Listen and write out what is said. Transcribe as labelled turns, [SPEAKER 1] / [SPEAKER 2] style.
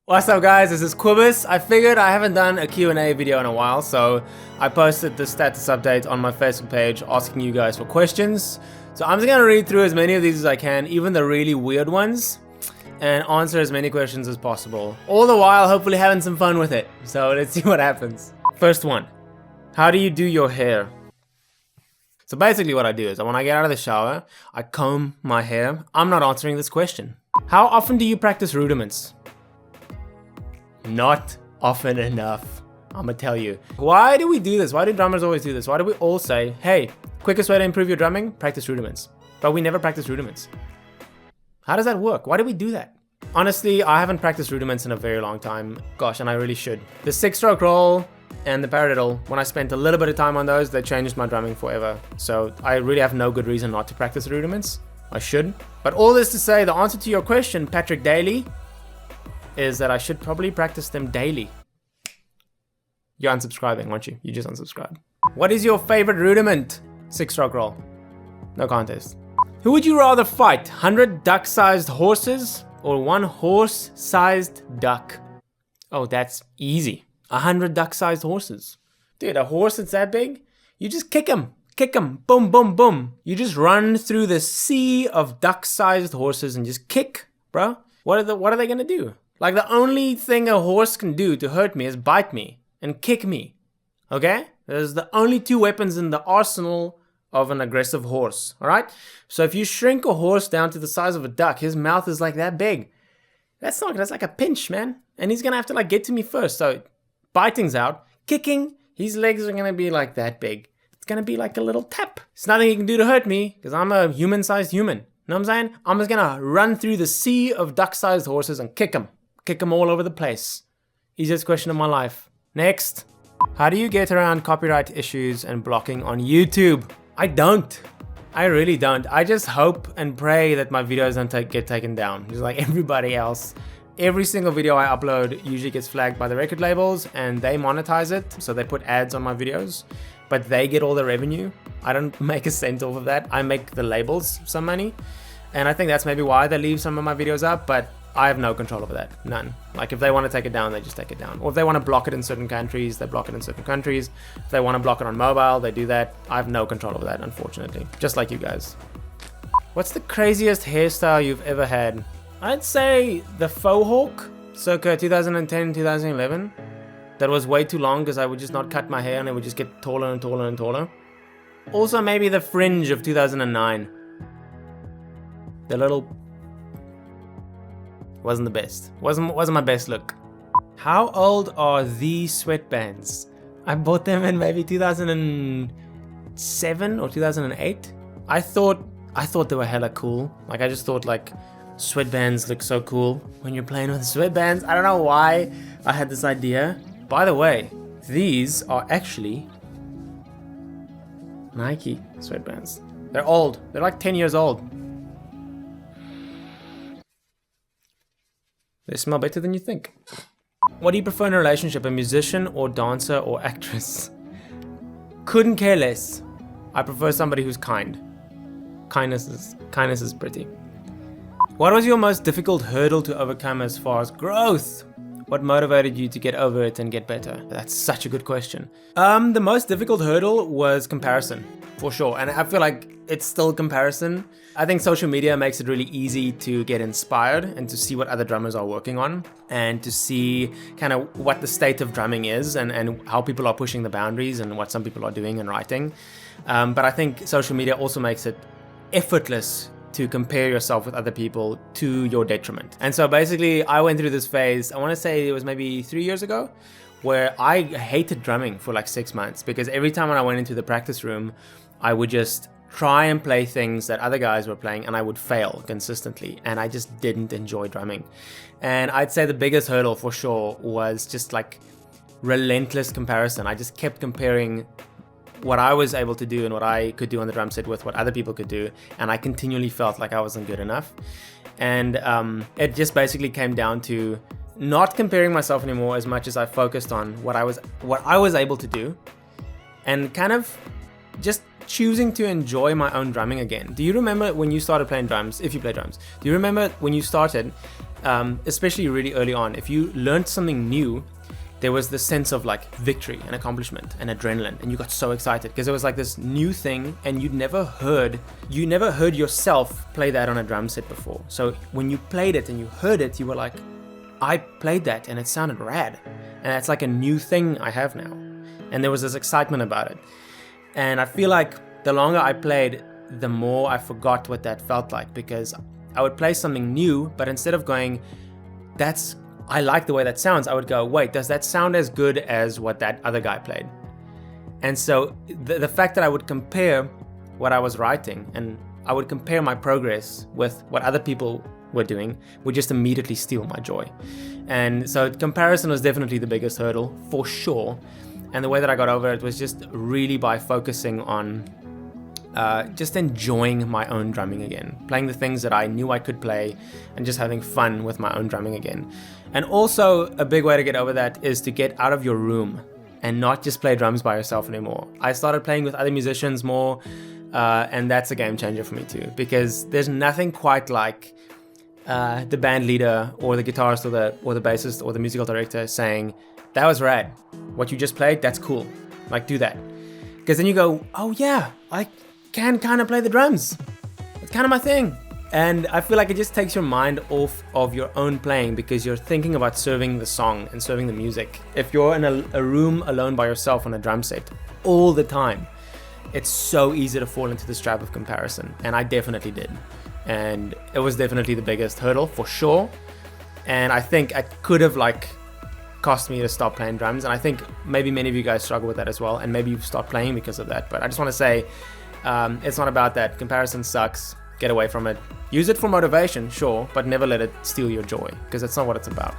[SPEAKER 1] What's up guys, this is Cobus. I figured I haven't done a Q&A video in a while, so I posted the status update on my Facebook page asking you guys for questions. So I'm just gonna read through as many of these as I can, even the really weird ones, and answer as many questions as possible. All the while hopefully having some fun with it. So let's see what happens. First one, how do you do your hair? So basically what I do is when I get out of the shower, I comb my hair. I'm not answering this question. How often do you practice rudiments? Not often enough, I'ma tell you. Why do we do this? Why do drummers always do this? Why do we all say, hey, quickest way to improve your drumming, practice rudiments. But we never practice rudiments. How does that work? Why do we do that? Honestly, I haven't practiced rudiments in a very long time. Gosh, and I really should. The 6-stroke roll and the paradiddle, when I spent a little bit of time on those, they changed my drumming forever. So I really have no good reason not to practice rudiments. I should. But all this to say, the answer to your question, Patrick Daly, is that I should probably practice them daily. You're unsubscribing, aren't you? You just unsubscribed. What is your favorite rudiment? 6-stroke roll. No contest. Who would you rather fight? 100 duck-sized horses or 1 horse-sized duck? Oh, that's easy. 100 duck-sized horses. Dude, a horse that's that big? You just kick him. Kick him. Boom, boom, boom. You just run through the sea of duck-sized horses and just kick, bro. What are they gonna do? Like, the only thing a horse can do to hurt me is bite me and kick me, okay? There's the only 2 weapons in the arsenal of an aggressive horse, all right? So if you shrink a horse down to the size of a duck, his mouth is like that big. That's like a pinch, man. And he's gonna have to like get to me first. So biting's out, kicking, his legs are gonna be like that big. It's gonna be like a little tap. There's nothing he can do to hurt me because I'm a human-sized human. You know what I'm saying? I'm just gonna run through the sea of duck-sized horses and kick them. Kick them all over the place. Easiest question of my life. Next. How do you get around copyright issues and blocking on YouTube? I don't. I really don't. I just hope and pray that my videos don't get taken down. Just like everybody else. Every single video I upload usually gets flagged by the record labels and they monetize it. So they put ads on my videos, but they get all the revenue. I don't make a cent off of that. I make the labels some money. And I think that's maybe why they leave some of my videos up, but I have no control over that, none. Like if they want to take it down, they just take it down. Or if they want to block it in certain countries, they block it in certain countries. If they want to block it on mobile, they do that. I have no control over that, unfortunately. Just like you guys. What's the craziest hairstyle you've ever had? I'd say the faux hawk, circa 2010, 2011. That was way too long because I would just not cut my hair and it would just get taller and taller and taller. Also maybe the fringe of 2009. The little... wasn't the best. Wasn't my best look. How old are these sweatbands? I bought them in maybe 2007 or 2008. I thought they were hella cool. Like I just thought like sweatbands look so cool when you're playing with sweatbands. I don't know why I had this idea. By the way, these are actually Nike sweatbands. They're old. They're like 10 years old. They smell better than you think. What do you prefer in a relationship, a musician or dancer or actress? Couldn't care less. I prefer somebody who's kind. Kindness is pretty. What was your most difficult hurdle to overcome as far as growth? What motivated you to get over it and get better? That's such a good question. The most difficult hurdle was comparison, for sure. And I feel like it's still comparison. I think social media makes it really easy to get inspired and to see what other drummers are working on and to see kind of what the state of drumming is and how people are pushing the boundaries and what some people are doing and writing. But I think social media also makes it effortless to compare yourself with other people to your detriment. And so basically I went through this phase, I want to say it was maybe 3 years ago, where I hated drumming for like 6 months because every time when I went into the practice room, I would just try and play things that other guys were playing and I would fail consistently and I just didn't enjoy drumming. And I'd say the biggest hurdle for sure was just like relentless comparison. I just kept comparing what I was able to do and what I could do on the drum set with what other people could do, and I continually felt like I wasn't good enough. And it just basically came down to not comparing myself anymore as much as I focused on what I was able to do and kind of just choosing to enjoy my own drumming again. Do you remember when you started playing drums, if you play drums? Do you remember when you started, especially really early on, if you learned something new, there was this sense of like victory and accomplishment and adrenaline, and you got so excited because it was like this new thing, and you never heard yourself play that on a drum set before. So when you played it and you heard it, you were like, I played that and it sounded rad, and that's like a new thing I have now. And there was this excitement about it. And I feel like the longer I played, the more I forgot what that felt like, because I would play something new, but instead of going, I like the way that sounds, I would go, wait, does that sound as good as what that other guy played? And so the fact that I would compare what I was writing and I would compare my progress with what other people were doing would just immediately steal my joy. And so comparison was definitely the biggest hurdle, for sure. And the way that I got over it was just really by focusing on just enjoying my own drumming again, playing the things that I knew I could play, and just having fun with my own drumming again. And also a big way to get over that is to get out of your room and not just play drums by yourself anymore. I started playing with other musicians more, and that's a game changer for me too, because there's nothing quite like the band leader or the guitarist or the bassist or the musical director saying, that was rad, what you just played, that's cool, like do that. Because then you go, oh yeah, I can kind of play the drums, it's kind of my thing. And I feel like it just takes your mind off of your own playing, because you're thinking about serving the song and serving the music. If you're in a room alone by yourself on a drum set all the time, it's so easy to fall into this trap of comparison, and I definitely did. And it was definitely the biggest hurdle, for sure. And I think it could have cost me to stop playing drums, and I think maybe many of you guys struggle with that as well, and maybe you've stopped playing because of that. But I just want to say, it's not about that. Comparison sucks. Get away from it. Use it for motivation, sure, but never let it steal your joy, because that's not what it's about.